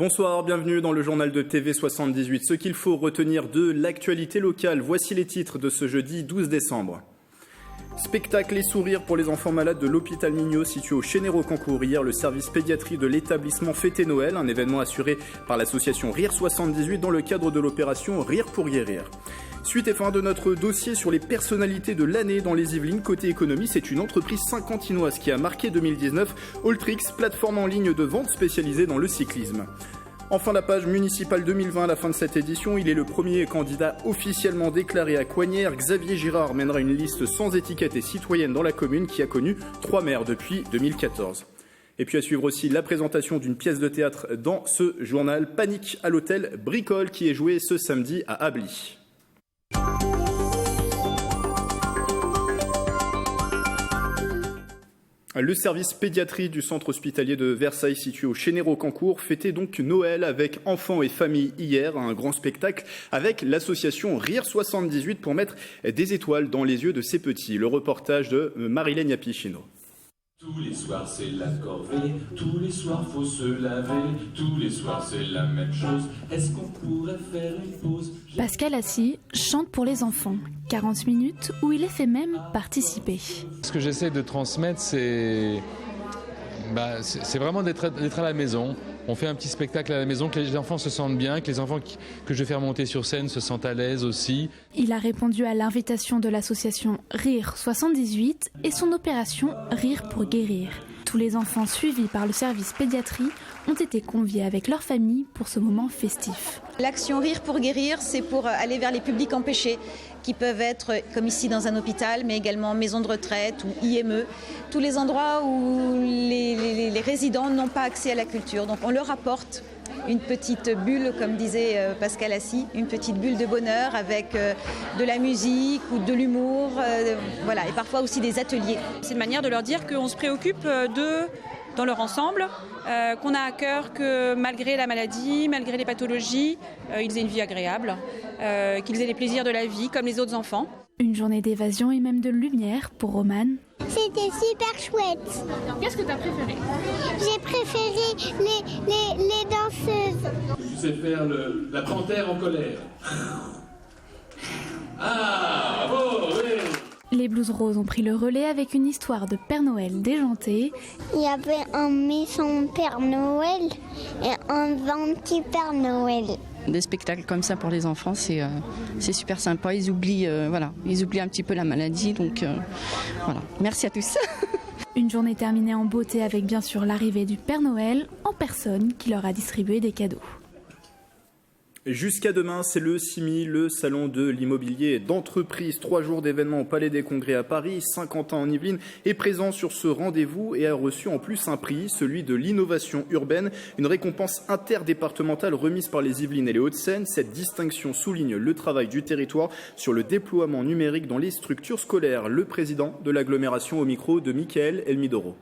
Bonsoir, bienvenue dans le journal de TV78. Ce qu'il faut retenir de l'actualité locale, voici les titres de ce jeudi 12 décembre. Spectacle et sourires pour les enfants malades de l'hôpital Mignot situé au Chénéro-Cancourt. Hier, le service pédiatrie de l'établissement fêtait Noël, un événement assuré par l'association Rire 78 dans le cadre de l'opération Rire pour guérir. Suite et fin de notre dossier sur les personnalités de l'année dans les Yvelines. Côté économie, c'est une entreprise saint-quentinoise qui a marqué 2019, Alltrix, plateforme en ligne de vente spécialisée dans le cyclisme. Enfin, la page municipale 2020 à la fin de cette édition. Il est le premier candidat officiellement déclaré à Coignères. Xavier Girard mènera une liste sans étiquette et citoyenne dans la commune qui a connu 3 maires depuis 2014. Et puis à suivre aussi la présentation d'une pièce de théâtre dans ce journal, Panique à l'hôtel Bricole, qui est jouée ce samedi à Ably. Le service pédiatrie du centre hospitalier de Versailles situé au Chénéro-Cancourt fêtait donc Noël avec enfants et familles hier, un grand spectacle avec l'association Rire 78 pour mettre des étoiles dans les yeux de ces petits. Le reportage de Marilène Yapichino. Tous les soirs c'est la corvée, tous les soirs faut se laver, tous les soirs c'est la même chose, est-ce qu'on pourrait faire une pause? Pascal Assis chante pour les enfants, 40 minutes où il les fait même participer. Ce que j'essaie de transmettre, c'est vraiment d'être à la maison. On fait un petit spectacle à la maison, que les enfants se sentent bien, que les enfants que je vais faire monter sur scène se sentent à l'aise aussi. Il a répondu à l'invitation de l'association Rire 78 et son opération Rire pour guérir. Tous les enfants suivis par le service pédiatrie ont été conviés avec leur famille pour ce moment festif. L'action Rire pour guérir, c'est pour aller vers les publics empêchés, qui peuvent être, comme ici, dans un hôpital, mais également maison de retraite ou IME, tous les endroits où les résidents n'ont pas accès à la culture. Donc on leur apporte une petite bulle, comme disait Pascal Assis, une petite bulle de bonheur avec de la musique ou de l'humour, voilà, et parfois aussi des ateliers. C'est une manière de leur dire qu'on se préoccupe d'eux dans leur ensemble, qu'on a à cœur que malgré la maladie, malgré les pathologies, ils aient une vie agréable, qu'ils aient les plaisirs de la vie comme les autres enfants. Une journée d'évasion et même de lumière pour Romane. C'était super chouette. Qu'est-ce que tu as préféré? J'ai préféré les danseuses. Tu sais faire la panthère en colère. Ah, bravo, oui. Les Blues Roses ont pris le relais avec une histoire de Père Noël déjanté. Il y avait un méchant Père Noël et un gentil Père Noël. Des spectacles comme ça pour les enfants, c'est super sympa. Ils oublient un petit peu la maladie, donc voilà. Merci à tous. Une journée terminée en beauté avec bien sûr l'arrivée du Père Noël en personne qui leur a distribué des cadeaux. Jusqu'à demain, c'est le CIMI, le salon de l'immobilier d'entreprise. 3 jours d'événements au Palais des Congrès à Paris. Saint-Quentin en Yvelines est présent sur ce rendez-vous et a reçu en plus un prix, celui de l'innovation urbaine, une récompense interdépartementale remise par les Yvelines et les Hauts-de-Seine. Cette distinction souligne le travail du territoire sur le déploiement numérique dans les structures scolaires. Le président de l'agglomération au micro de Michael Elmidoro.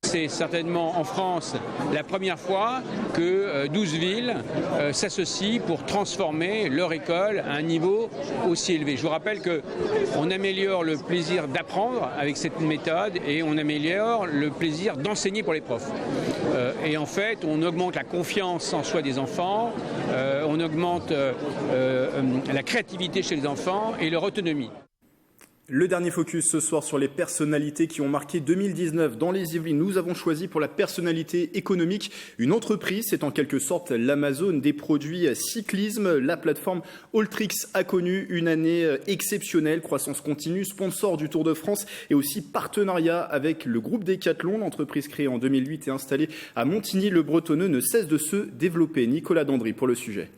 C'est certainement en France la première fois que 12 villes s'associent pour transformer leur école à un niveau aussi élevé. Je vous rappelle qu'on améliore le plaisir d'apprendre avec cette méthode et on améliore le plaisir d'enseigner pour les profs. Et en fait, on augmente la confiance en soi des enfants, on augmente la créativité chez les enfants et leur autonomie. Le dernier focus ce soir sur les personnalités qui ont marqué 2019 dans les Yvelines. Nous avons choisi pour la personnalité économique une entreprise, c'est en quelque sorte l'Amazon des produits cyclisme. La plateforme Alltrix a connu une année exceptionnelle, croissance continue, sponsor du Tour de France et aussi partenariat avec le groupe Decathlon. L'entreprise créée en 2008 et installée à Montigny-le-Bretonneux ne cesse de se développer. Nicolas Dandry pour le sujet.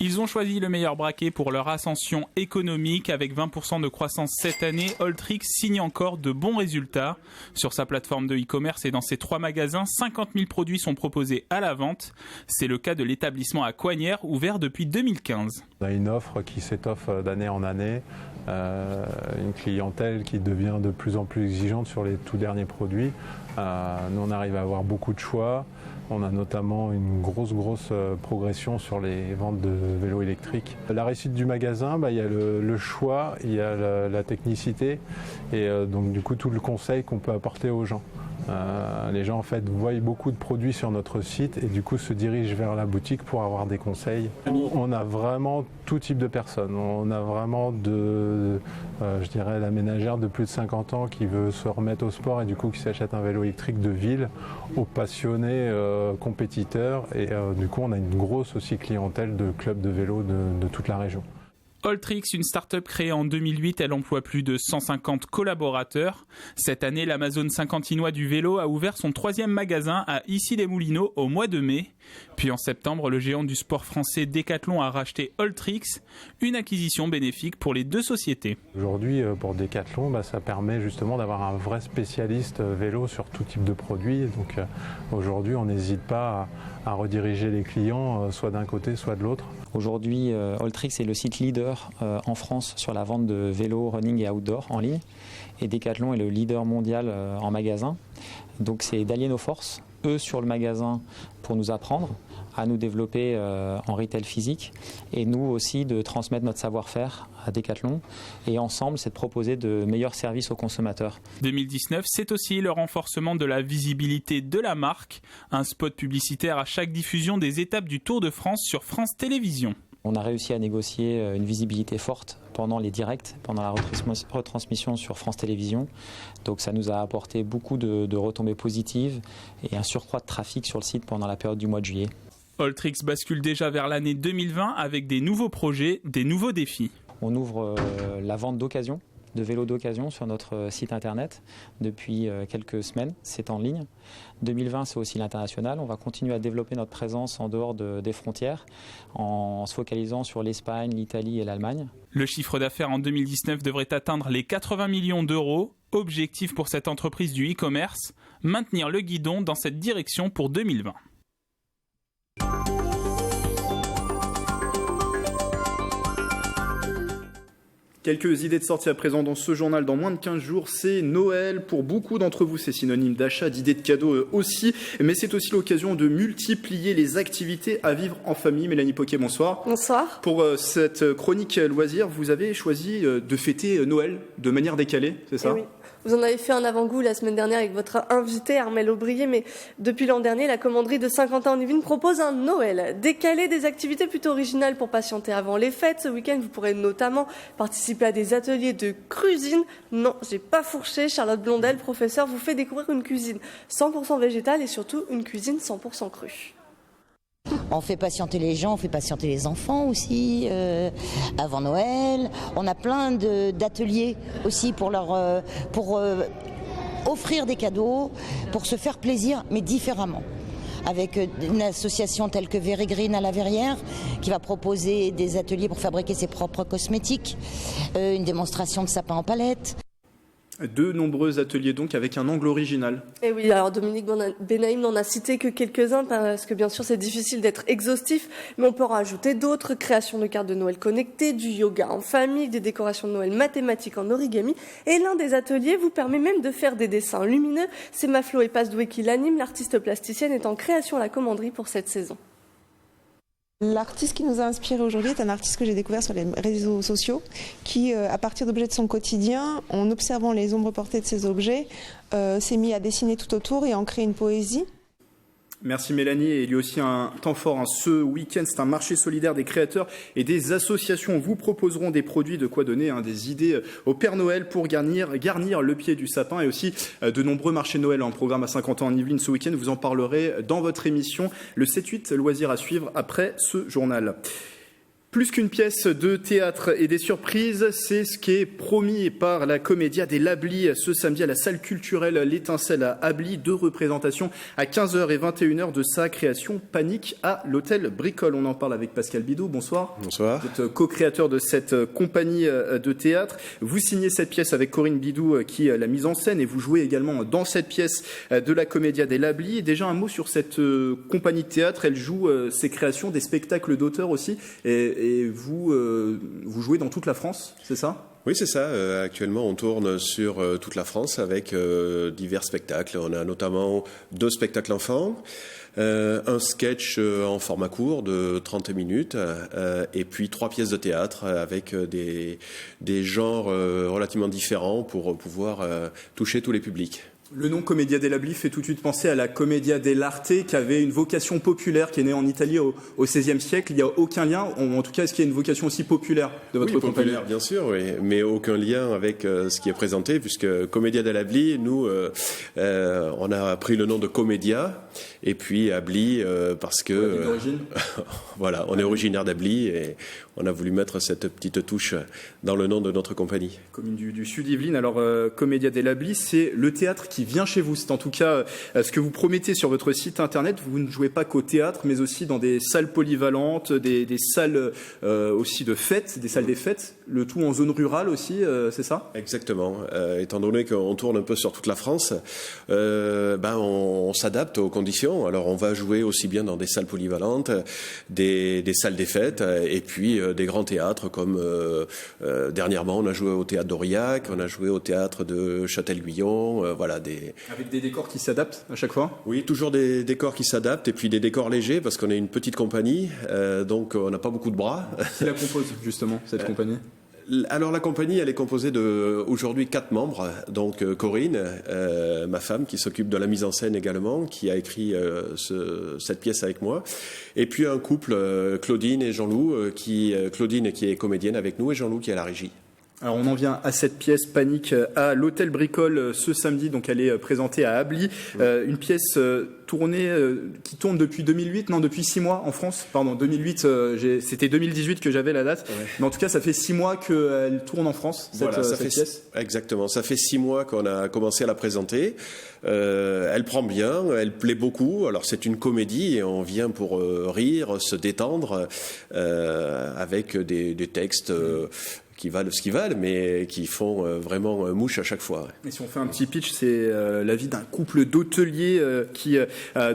Ils ont choisi le meilleur braquet pour leur ascension économique. Avec 20% de croissance cette année, Alltrix signe encore de bons résultats. Sur sa plateforme de e-commerce et dans ses 3 magasins, 50 000 produits sont proposés à la vente. C'est le cas de l'établissement à Coignères, ouvert depuis 2015. On a une offre qui s'étoffe d'année en année, une clientèle qui devient de plus en plus exigeante sur les tout derniers produits. Nous, on arrive à avoir beaucoup de choix. On a notamment une grosse progression sur les ventes de vélos électriques. La réussite du magasin, il y a le choix, il y a la technicité et donc du coup tout le conseil qu'on peut apporter aux gens. Les gens en fait voient beaucoup de produits sur notre site et du coup se dirigent vers la boutique pour avoir des conseils. On a vraiment tout type de personnes. On a vraiment je dirais la ménagère de plus de 50 ans qui veut se remettre au sport et du coup qui s'achète un vélo électrique de ville, aux passionnés compétiteurs et du coup on a une grosse aussi clientèle de clubs de vélo de toute la région. Alltrix, une start-up créée en 2008, elle emploie plus de 150 collaborateurs. Cette année, l'Amazone Saint-Quentinois du vélo a ouvert son 3e magasin à Issy-les-Moulineaux au mois de mai. Puis en septembre, le géant du sport français Decathlon a racheté Alltrix, une acquisition bénéfique pour les deux sociétés. Aujourd'hui, pour Decathlon, ça permet justement d'avoir un vrai spécialiste vélo sur tout type de produits. Donc aujourd'hui, on n'hésite pas à rediriger les clients soit d'un côté, soit de l'autre. Aujourd'hui, Alltrix est le site leader en France sur la vente de vélos, running et outdoor en ligne. Et Decathlon est le leader mondial en magasin. Donc c'est d'allier nos forces, eux sur le magasin pour nous apprendre à nous développer en retail physique et nous aussi de transmettre notre savoir-faire à Decathlon et ensemble c'est de proposer de meilleurs services aux consommateurs. 2019, c'est aussi le renforcement de la visibilité de la marque, un spot publicitaire à chaque diffusion des étapes du Tour de France sur France Télévisions. On a réussi à négocier une visibilité forte pendant les directs, pendant la retransmission sur France Télévisions. Donc ça nous a apporté beaucoup de retombées positives et un surcroît de trafic sur le site pendant la période du mois de juillet. Alltrix bascule déjà vers l'année 2020 avec des nouveaux projets, des nouveaux défis. On ouvre la vente d'occasion, de vélos d'occasion sur notre site internet depuis quelques semaines, c'est en ligne. 2020, c'est aussi l'international. On va continuer à développer notre présence en dehors des frontières en se focalisant sur l'Espagne, l'Italie et l'Allemagne. Le chiffre d'affaires en 2019 devrait atteindre les 80 millions d'euros. Objectif pour cette entreprise du e-commerce, maintenir le guidon dans cette direction pour 2020. Quelques idées de sortie à présent dans ce journal. Dans moins de 15 jours, c'est Noël. Pour beaucoup d'entre vous, c'est synonyme d'achat, d'idées de cadeaux aussi. Mais c'est aussi l'occasion de multiplier les activités à vivre en famille. Mélanie Poquet, bonsoir. Bonsoir. Pour cette chronique loisirs, vous avez choisi de fêter Noël de manière décalée, c'est ça ? Oui. Vous en avez fait un avant-goût la semaine dernière avec votre invité Armelle Aubrier, mais depuis l'an dernier, la commanderie de Saint-Quentin-en-Yvelines propose un Noël décalé, des activités plutôt originales pour patienter avant les fêtes. Ce week-end, vous pourrez notamment participer à des ateliers de cuisine. Non, j'ai pas fourché. Charlotte Blondel, professeure, vous fait découvrir une cuisine 100% végétale et surtout une cuisine 100% crue. On fait patienter les gens, on fait patienter les enfants aussi avant Noël. On a plein d'ateliers aussi pour offrir des cadeaux, pour se faire plaisir, mais différemment. Avec une association telle que Very Green à la Verrière, qui va proposer des ateliers pour fabriquer ses propres cosmétiques, une démonstration de sapin en palette. De nombreux ateliers donc avec un angle original. Et oui, alors Dominique Benaïm n'en a cité que quelques-uns parce que bien sûr c'est difficile d'être exhaustif, mais on peut en rajouter d'autres, création de cartes de Noël connectées, du yoga en famille, des décorations de Noël mathématiques en origami, et l'un des ateliers vous permet même de faire des dessins lumineux. C'est Maflo et Pasdoué qui l'anime, l'artiste plasticienne est en création à la commanderie pour cette saison. L'artiste qui nous a inspiré aujourd'hui est un artiste que j'ai découvert sur les réseaux sociaux qui, à partir d'objets de son quotidien, en observant les ombres portées de ces objets, s'est mis à dessiner tout autour et à en créer une poésie. Merci Mélanie. Et il y a aussi un temps fort ce week-end, c'est un marché solidaire des créateurs et des associations vous proposeront des produits, de quoi donner des idées au Père Noël pour garnir le pied du sapin et aussi de nombreux marchés Noël en programme à Saint-Quentin-en-Yvelines ce week-end. Vous en parlerez dans votre émission le 7-8 loisirs à suivre après ce journal. Plus qu'une pièce de théâtre et des surprises, c'est ce qui est promis par la Commedia des Lablis ce samedi à la salle culturelle L'Étincelle à Ablis. 2 représentations à 15h et 21h de sa création Panique à l'hôtel Bricole. On en parle avec Pascal Bidou. Bonsoir. Bonsoir. Vous êtes co-créateur de cette compagnie de théâtre. Vous signez cette pièce avec Corinne Bidou qui l'a mise en scène et vous jouez également dans cette pièce de la Commedia des Lablis. Déjà un mot sur cette compagnie de théâtre. Elle joue ses créations, des spectacles d'auteurs aussi. Et vous jouez dans toute la France, c'est ça ? Oui, c'est ça. Actuellement, on tourne sur toute la France avec divers spectacles. On a notamment 2 spectacles enfants, un sketch en format court de 30 minutes et puis 3 pièces de théâtre avec des genres relativement différents pour pouvoir toucher tous les publics. Le nom Commedia dell'Abli fait tout de suite penser à la Commedia dell'arte qui avait une vocation populaire, qui est née en Italie au XVIe siècle. Il n'y a aucun lien, en tout cas, est-ce qu'il y a une vocation aussi populaire de votre compagnie ? Populaire, bien sûr, oui, mais aucun lien avec ce qui est présenté, puisque Commedia dell'Abli, nous, on a pris le nom de Commedia, et puis Abli, parce que... voilà, on est originaire d'Abli, et on a voulu mettre cette petite touche dans le nom de notre compagnie. Commune du Sud Yvelines. Alors, Commedia dell'Abli, c'est le théâtre qui vient chez vous. C'est en tout cas ce que vous promettez sur votre site internet. Vous ne jouez pas qu'au théâtre, mais aussi dans des salles polyvalentes, des salles aussi de fêtes, des salles des fêtes, le tout en zone rurale aussi, c'est ça ? Exactement. Étant donné qu'on tourne un peu sur toute la France, on s'adapte aux conditions. Alors, on va jouer aussi bien dans des salles polyvalentes, des salles des fêtes, et puis des grands théâtres comme dernièrement, on a joué au théâtre d'Aurillac, on a joué au théâtre de Châtel-Guyon, voilà. Avec des décors qui s'adaptent à chaque fois ? Oui, toujours des décors qui s'adaptent, et puis des décors légers, parce qu'on est une petite compagnie, donc on n'a pas beaucoup de bras. Qui la compose, justement, cette compagnie ? Alors la compagnie, elle est composée de aujourd'hui 4 membres, donc Corinne, ma femme, qui s'occupe de la mise en scène également, qui a écrit cette pièce avec moi, et puis un couple, Claudine et Jean-Loup, Claudine qui est comédienne avec nous et Jean-Loup qui est à la régie. Alors on en vient à cette pièce Panique à l'Hôtel Bricole ce samedi, donc elle est présentée à Abli, une pièce qui tourne depuis 2008, non depuis 6 mois en France, pardon 2008, c'était 2018 que j'avais la date, mais en tout cas ça fait 6 mois qu'elle tourne en France, cette pièce. Exactement, ça fait 6 mois qu'on a commencé à la présenter, elle prend bien, elle plaît beaucoup, alors c'est une comédie et on vient pour rire, se détendre, avec des textes... qui valent ce qu'ils valent, mais qui font vraiment mouche à chaque fois. Et si on fait un petit pitch, c'est la vie d'un couple d'hôteliers qui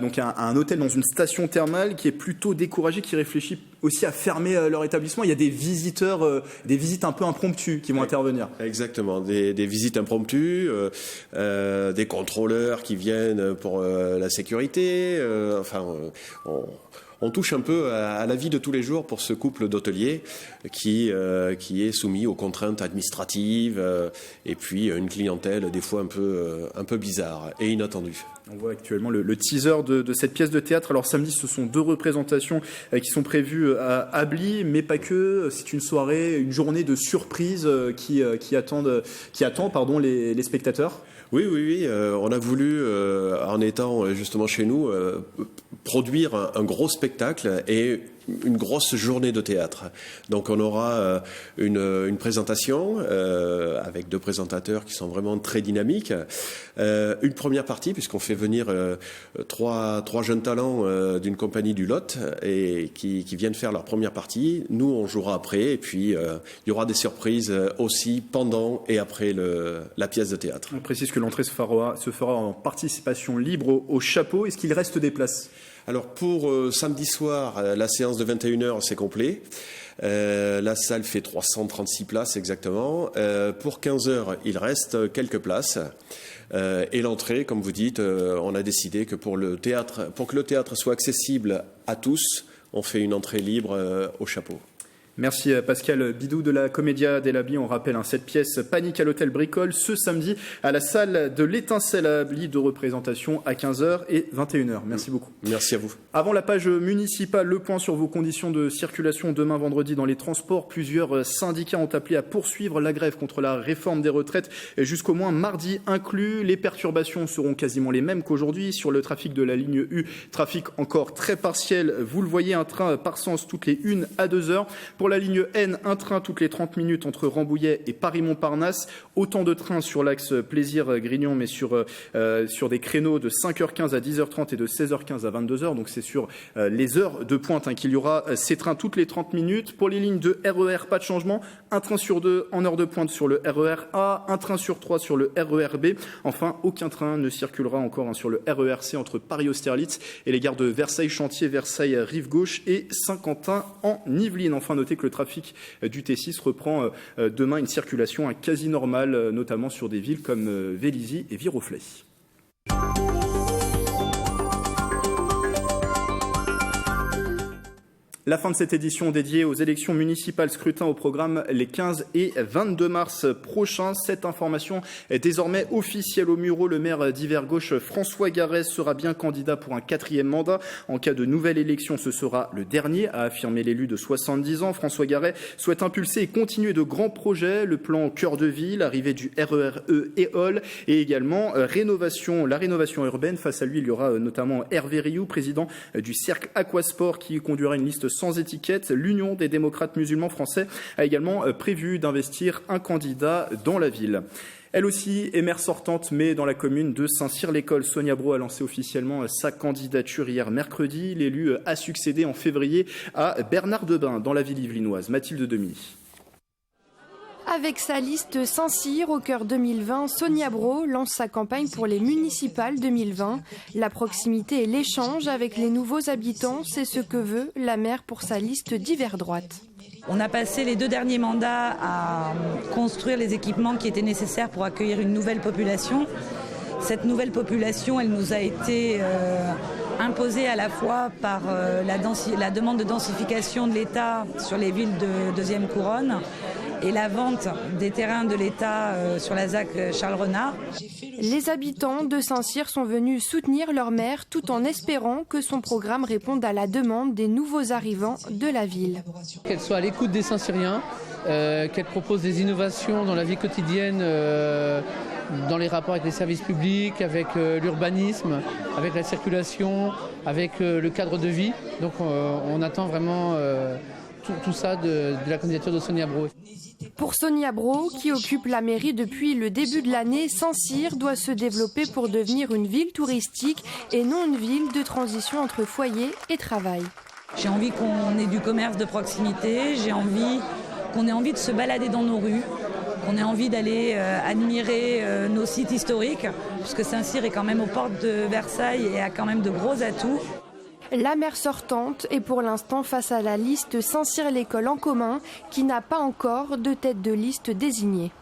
donc a un hôtel dans une station thermale qui est plutôt découragé, qui réfléchit aussi à fermer leur établissement. Il y a des visiteurs, des visites un peu impromptues qui vont intervenir. Exactement, des visites impromptues, des contrôleurs qui viennent pour la sécurité, on touche un peu à la vie de tous les jours pour ce couple d'hôteliers qui est soumis aux contraintes administratives et puis une clientèle des fois un peu bizarre et inattendue. On voit actuellement le teaser de cette pièce de théâtre. Alors samedi, ce sont 2 représentations qui sont prévues à Abli, mais pas que. C'est une soirée, une journée de surprise qui attend les spectateurs. Oui. On a voulu, en étant justement chez nous, produire un gros spectacle et une grosse journée de théâtre. Donc on aura une présentation avec 2 présentateurs qui sont vraiment très dynamiques. Une première partie, puisqu'on fait venir 3 jeunes talents d'une compagnie du Lot et qui viennent faire leur première partie. Nous, on jouera après et puis il y aura des surprises aussi pendant et après la pièce de théâtre. On précise que l'entrée se fera en participation libre au chapeau. Est-ce qu'il reste des places ? Alors pour samedi soir, la séance de 21h, c'est complet. La salle fait 336 places exactement. Pour 15h, il reste quelques places. Et l'entrée, comme vous dites, on a décidé que pour que le théâtre soit accessible à tous, on fait une entrée libre au chapeau. Merci Pascal Bidou de la Commedia dell'Abli. On rappelle cette pièce Panique à l'Hôtel Bricole ce samedi à la salle de l'Étincelle à Abli, de représentation à 15h et 21h. Merci beaucoup. Merci à vous. Avant la page municipale, le point sur vos conditions de circulation demain vendredi dans les transports. Plusieurs syndicats ont appelé à poursuivre la grève contre la réforme des retraites jusqu'au moins mardi inclus. Les perturbations seront quasiment les mêmes qu'aujourd'hui. Sur le trafic de la ligne U, trafic encore très partiel. Vous le voyez, un train par sens toutes les 1 à 2 heures. Pour la ligne N, un train toutes les 30 minutes entre Rambouillet et Paris-Montparnasse. Autant de trains sur l'axe Plaisir-Grignon, mais sur des créneaux de 5h15 à 10h30 et de 16h15 à 22h. Donc c'est sur les heures de pointe qu'il y aura ces trains toutes les 30 minutes. Pour les lignes de RER, pas de changement. Un train sur 2 en heure de pointe sur le RER A, un train sur 3 sur le RER B. Enfin, aucun train ne circulera encore sur le RER C entre Paris-Austerlitz et les gares de Versailles-Chantier, Versailles-Rive-Gauche et Saint-Quentin en Yvelines. Enfin, notez que le trafic du T6 reprend demain une circulation quasi normale, notamment sur des villes comme Vélizy et Viroflay. La fin de cette édition dédiée aux élections municipales, scrutin au programme les 15 et 22 mars prochains. Cette information est désormais officielle au Mureaux. Le maire d'Hiver Gauche, François Garès, sera bien candidat pour un 4e mandat. En cas de nouvelle élection, ce sera le dernier, a affirmé l'élu de 70 ans. François Garès souhaite impulser et continuer de grands projets, le plan Cœur de Ville, arrivée du RER-E Éole et également la rénovation urbaine. Face à lui, il y aura notamment Hervé Rioux, président du Cercle Aquasport, qui conduira une liste sans étiquette. L'Union des démocrates musulmans français a également prévu d'investir un candidat dans la ville. Elle aussi est maire sortante, mais dans la commune de Saint-Cyr-l'École. Sonia Brault a lancé officiellement sa candidature hier mercredi. L'élu a succédé en février à Bernard Debain dans la ville yvelinoise. Mathilde Demy. Avec sa liste Saint-Cyr au cœur 2020, Sonia Brault lance sa campagne pour les municipales 2020. La proximité et l'échange avec les nouveaux habitants, c'est ce que veut la maire pour sa liste d'hiver droite. On a passé les 2 derniers mandats à construire les équipements qui étaient nécessaires pour accueillir une nouvelle population. Cette nouvelle population, elle nous a été imposée à la fois par la demande de densification de l'État sur les villes de deuxième couronne et la vente des terrains de l'État sur la ZAC Charles Renard. Les habitants de Saint-Cyr sont venus soutenir leur maire tout en espérant que son programme réponde à la demande des nouveaux arrivants de la ville. Qu'elle soit à l'écoute des Saint-Cyriens, qu'elle propose des innovations dans la vie quotidienne, dans les rapports avec les services publics, avec l'urbanisme, avec la circulation, avec le cadre de vie. Donc on attend vraiment tout ça de la candidature de Sonia Brault. Pour Sonia Brault, qui occupe la mairie depuis le début de l'année, Saint-Cyr doit se développer pour devenir une ville touristique et non une ville de transition entre foyer et travail. J'ai envie qu'on ait du commerce de proximité, j'ai envie qu'on ait envie de se balader dans nos rues, qu'on ait envie d'aller admirer nos sites historiques, puisque Saint-Cyr est quand même aux portes de Versailles et a quand même de gros atouts. La maire sortante est pour l'instant face à la liste Saint-Cyr-l'École en commun qui n'a pas encore de tête de liste désignée.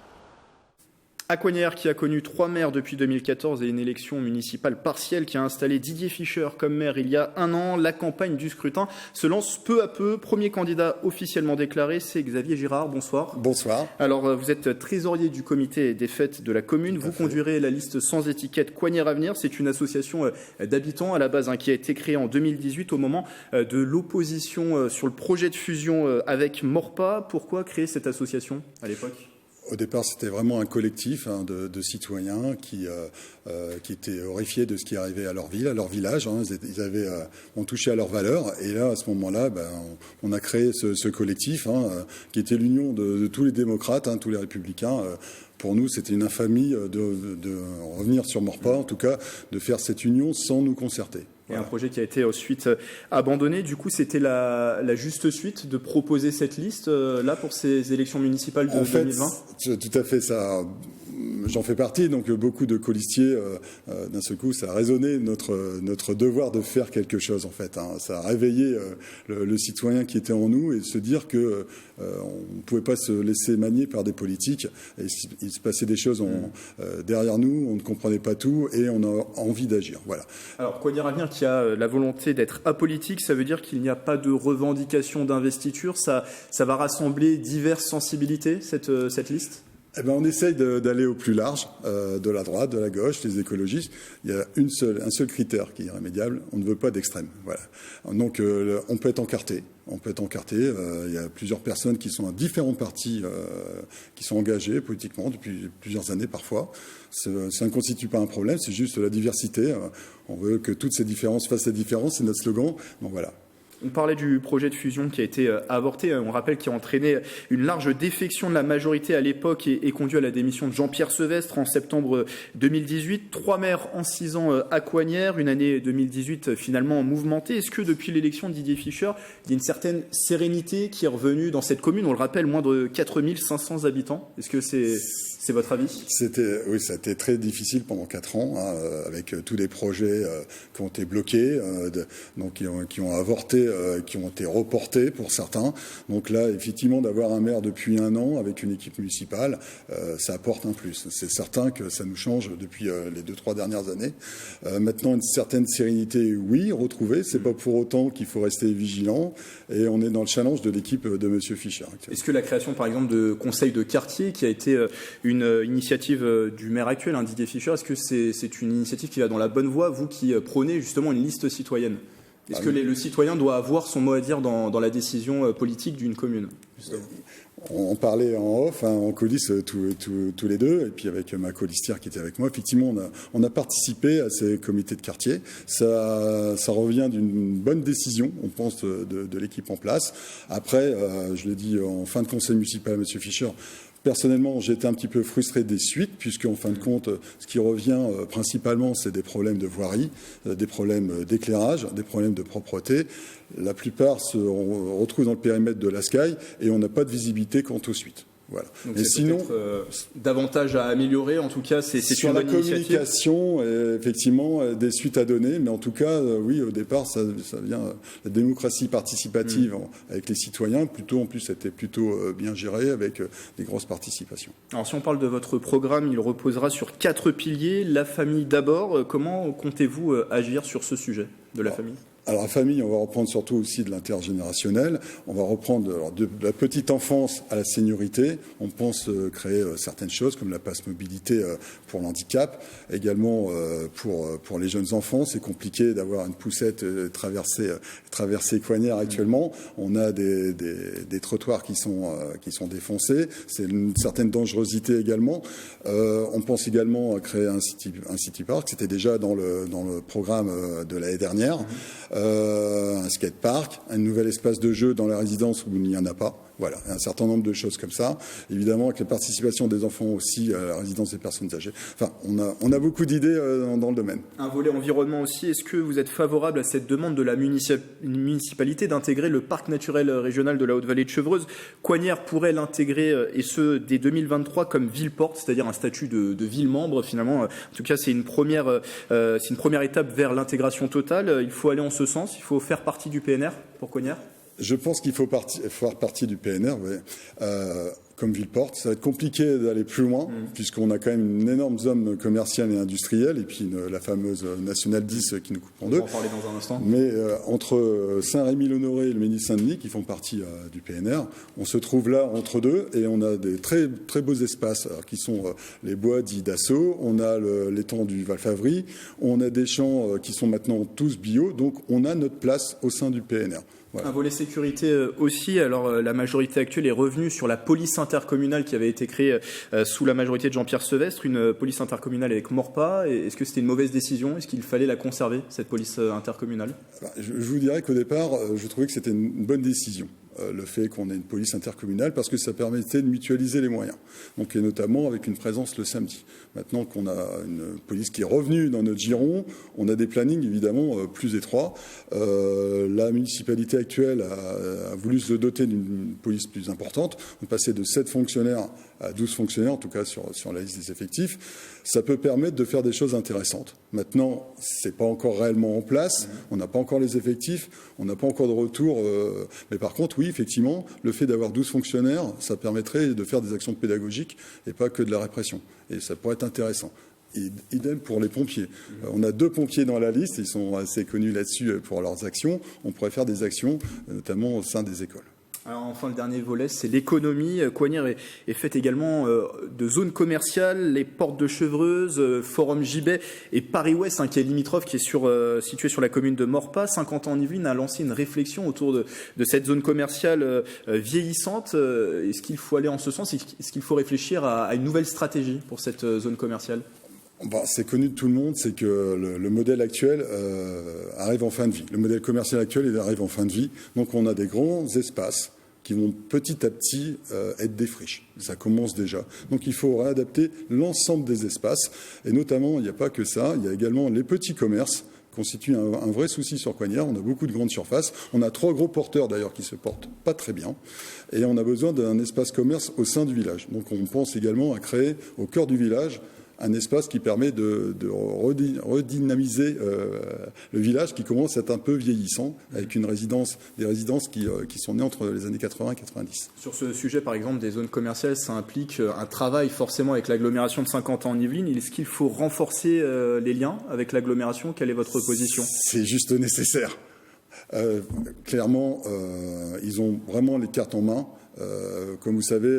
Coignères, qui a connu 3 maires depuis 2014 et une élection municipale partielle qui a installé Didier Fischer comme maire il y a 1 an. La campagne du scrutin se lance peu à peu. Premier candidat officiellement déclaré, c'est Xavier Girard. Bonsoir. Bonsoir. Alors, vous êtes trésorier du comité des fêtes de la commune. Vous conduirez la liste sans étiquette Coignères Avenir. C'est une association d'habitants à la base qui a été créée en 2018 au moment de l'opposition sur le projet de fusion avec Morpa. Pourquoi créer cette association à l'époque ? Au départ, c'était vraiment un collectif de citoyens qui étaient horrifiés de ce qui arrivait à leur ville, à leur village. Ils ont touché à leurs valeurs. Et là, à ce moment-là, on a créé ce collectif qui était l'union de tous les démocrates, tous les républicains. Pour nous, c'était une infamie de revenir sur Morpa, en tout cas, de faire cette union sans nous concerter. Et un projet qui a été ensuite abandonné. Du coup, c'était la juste suite de proposer cette liste là pour ces élections municipales de 2020. Tout à fait, ça. J'en fais partie, donc beaucoup de colistiers, d'un seul coup, ça a résonné notre devoir de faire quelque chose, en fait. Ça a réveillé le citoyen qui était en nous et se dire que on ne pouvait pas se laisser manier par des politiques. Et il se passait des choses derrière nous, on ne comprenait pas tout et on a envie d'agir. Voilà. Alors, Coignères Avenir qui a la volonté d'être apolitique, ça veut dire qu'il n'y a pas de revendication d'investiture. Ça va rassembler diverses sensibilités, cette liste ? On essaye d'aller au plus large, de la droite, de la gauche, les écologistes. Il y a un seul critère qui est irrémédiable, on ne veut pas d'extrême. Voilà. Donc on peut être encarté. Il y a plusieurs personnes qui sont à différents partis, qui sont engagées politiquement depuis plusieurs années parfois. Ça ne constitue pas un problème, c'est juste la diversité. On veut que toutes ces différences fassent la différence, c'est notre slogan. Donc voilà. On parlait du projet de fusion qui a été avorté. On rappelle qu'il a entraîné une large défection de la majorité à l'époque et conduit à la démission de Jean-Pierre Sevestre en septembre 2018. 3 maires en 6 ans à Coignères, une année 2018 finalement mouvementée. Est-ce que depuis l'élection de Didier Fischer, il y a une certaine sérénité qui est revenue dans cette commune ? On le rappelle, moins de 4500 habitants. Est-ce que c'est votre avis ? Oui, ça a été très difficile pendant 4 ans, avec tous les projets qui ont été bloqués, donc qui ont avorté qui ont été reportés pour certains. Donc là, effectivement, d'avoir un maire depuis 1 an avec une équipe municipale, ça apporte un plus. C'est certain que ça nous change depuis les 2-3 dernières années. Maintenant, une certaine sérénité, oui, retrouvée. C'est pas pour autant qu'il faut rester vigilant. Et on est dans le challenge de l'équipe de M. Fischer. Est-ce que la création, par exemple, de conseils de quartier, qui a été une initiative du maire actuel, Didier Fischer, est-ce que c'est une initiative qui va dans la bonne voie, vous qui prônez justement une liste citoyenne? Est-ce que le citoyen doit avoir son mot à dire dans la décision politique d'une commune, justement? On parlait en off, en coulisses, tous les deux, et puis avec ma colistière qui était avec moi. Effectivement, on a participé à ces comités de quartier. Ça revient d'une bonne décision, on pense, de l'équipe en place. Après, je l'ai dit en fin de conseil municipal à M. Fischer, personnellement, j'étais un petit peu frustré des suites, puisqu'en fin de compte, ce qui revient principalement, c'est des problèmes de voirie, des problèmes d'éclairage, des problèmes de propreté. La plupart se retrouvent dans le périmètre de la SCAI et on n'a pas de visibilité quant aux suites. Voilà. Donc c'est sinon davantage à améliorer. En tout cas, c'est sur une la bonne initiative. Communication, effectivement, des suites à donner, mais en tout cas, oui, au départ, ça vient la démocratie participative avec les citoyens. En plus, c'était plutôt bien géré avec des grosses participations. Alors, si on parle de votre programme, il reposera sur 4 piliers. La famille d'abord. Comment comptez-vous agir sur ce sujet de la famille ? Alors la famille, on va reprendre surtout aussi de l'intergénérationnel. On va reprendre de la petite enfance à la seniorité. On pense créer certaines choses comme la passe mobilité pour l'handicap. Également pour les jeunes enfants, c'est compliqué d'avoir une poussette traversée Coignères actuellement. On a des trottoirs qui sont défoncés. C'est une certaine dangerosité également. On pense également à créer un city park. C'était déjà dans le programme de l'année dernière. Un skatepark, un nouvel espace de jeu dans la résidence où il n'y en a pas. Voilà, un certain nombre de choses comme ça. Évidemment, avec la participation des enfants aussi à la résidence des personnes âgées. Enfin, on a beaucoup d'idées dans le domaine. Un volet environnement aussi. Est-ce que vous êtes favorable à cette demande de la municipalité d'intégrer le parc naturel régional de la Haute-Vallée de Chevreuse? Coignères pourrait l'intégrer, et ce, dès 2023, comme ville-porte, c'est-à-dire un statut de ville-membre, finalement. En tout cas, c'est une première étape vers l'intégration totale. Il faut aller en ce sens. Il faut faire partie du PNR pour Coignères. Je pense qu'il faut faire partie du PNR, comme ville-porte. Ça va être compliqué d'aller plus loin, puisqu'on a quand même une énorme zone commerciale et industrielle, et puis la fameuse Nationale 10 qui nous coupe en deux. On va en parler dans un instant. Mais entre Saint-Rémy-l'Honoré et le Ménil-Saint-Denis, qui font partie du PNR, on se trouve là entre deux, et on a des très, très beaux espaces, alors, qui sont les bois dits d'Assaut, on a l'étang du Val-Favry, on a des champs qui sont maintenant tous bio, donc on a notre place au sein du PNR. Voilà. Un volet sécurité aussi. Alors la majorité actuelle est revenue sur la police intercommunale qui avait été créée sous la majorité de Jean-Pierre Sevestre, une police intercommunale avec Maurepas. Est-ce que c'était une mauvaise décision? Est-ce qu'il fallait la conserver, cette police intercommunale? Je vous dirais qu'au départ, je trouvais que c'était une bonne décision. Le fait qu'on ait une police intercommunale, parce que ça permettait de mutualiser les moyens, donc, et notamment avec une présence le samedi. Maintenant qu'on a une police qui est revenue dans notre giron, on a des plannings évidemment plus étroits. La municipalité actuelle a voulu se doter d'une police plus importante. On passait de 7 fonctionnaires à 12 fonctionnaires, en tout cas sur la liste des effectifs. Ça peut permettre de faire des choses intéressantes. Maintenant, c'est pas encore réellement en place. On n'a pas encore les effectifs, on n'a pas encore de retour. Mais par contre, oui, effectivement, le fait d'avoir 12 fonctionnaires, ça permettrait de faire des actions pédagogiques et pas que de la répression. Et ça pourrait être intéressant. Et idem pour les pompiers. On a 2 pompiers dans la liste, ils sont assez connus là-dessus pour leurs actions. On pourrait faire des actions, notamment au sein des écoles. Alors enfin, le dernier volet, c'est l'économie. Coignères est faite également de zones commerciales, les portes de Chevreuse, Forum Gibet et Paris-Ouest, qui est limitrophe, qui est situé sur la commune de Maurepas. 50 ans en Yvelines a lancé une réflexion autour de cette zone commerciale vieillissante. Est-ce qu'il faut aller en ce sens? Est-ce qu'il faut réfléchir à une nouvelle stratégie pour cette zone commerciale? C'est connu de tout le monde, c'est que le modèle actuel arrive en fin de vie. Le modèle commercial actuel, il arrive en fin de vie. Donc on a des grands espaces qui vont petit à petit être des friches. Ça commence déjà. Donc il faut réadapter l'ensemble des espaces. Et notamment, il n'y a pas que ça, il y a également les petits commerces constituent un vrai souci sur Coignères. On a beaucoup de grandes surfaces. On a 3 gros porteurs d'ailleurs qui se portent pas très bien. Et on a besoin d'un espace commerce au sein du village. Donc on pense également à créer au cœur du village un espace qui permet de redynamiser le village qui commence à être un peu vieillissant, avec des résidences qui sont nées entre les années 80 et 90. Sur ce sujet, par exemple, des zones commerciales, ça implique un travail forcément avec l'agglomération de Saint-Quentin-en-Yvelines. Est-ce qu'il faut renforcer les liens avec l'agglomération? Quelle est votre position? C'est juste nécessaire. Clairement, ils ont vraiment les cartes en main. Comme vous savez,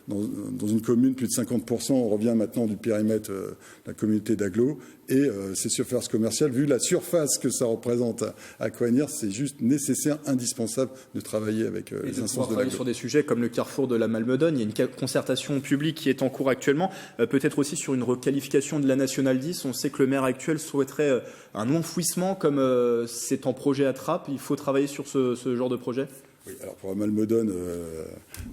dans une commune, plus de 50%, on revient maintenant du périmètre de la communauté d'agglo. Et ces surfaces commerciales, vu la surface que ça représente à Coignères, c'est juste nécessaire, indispensable de travailler avec les instances de l'agglo. Sur des sujets comme le carrefour de la Malmedonne, il y a une concertation publique qui est en cours actuellement, peut-être aussi sur une requalification de la Nationale 10. On sait que le maire actuel souhaiterait un enfouissement comme c'est en projet à Trappes. Il faut travailler sur ce genre de projet? Oui, alors pour la Malmedonne,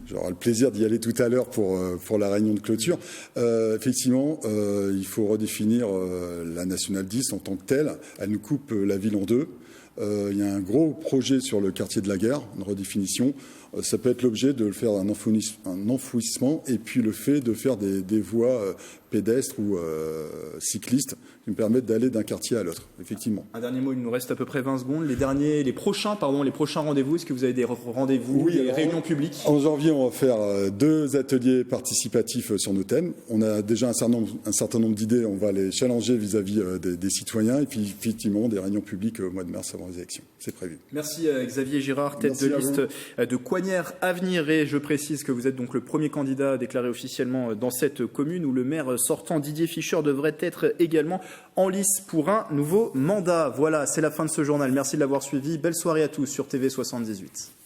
j'aurai le plaisir d'y aller tout à l'heure pour la réunion de clôture. Effectivement, il faut redéfinir la Nationale 10 en tant que telle. Elle nous coupe la ville en deux. Il y a un gros projet sur le quartier de la Gare, une redéfinition. Ça peut être l'objet de le faire un enfouissement et puis le fait de faire des voies pédestres ou cyclistes qui nous permettent d'aller d'un quartier à l'autre, effectivement. Un dernier mot, il nous reste à peu près 20 secondes. Les prochains rendez-vous, est-ce que vous avez des rendez-vous, des réunions publiques? En janvier, on va faire 2 ateliers participatifs sur nos thèmes. On a déjà un certain nombre d'idées, on va les challenger vis-à-vis des citoyens et puis effectivement des réunions publiques au mois de mars avant les élections. C'est prévu. Merci Xavier Girard, tête de liste de Coignères Avenir, et je précise que vous êtes donc le premier candidat déclaré officiellement dans cette commune où le maire sortant Didier Fischer devrait être également en lice pour un nouveau mandat. Voilà, c'est la fin de ce journal. Merci de l'avoir suivi. Belle soirée à tous sur TV 78.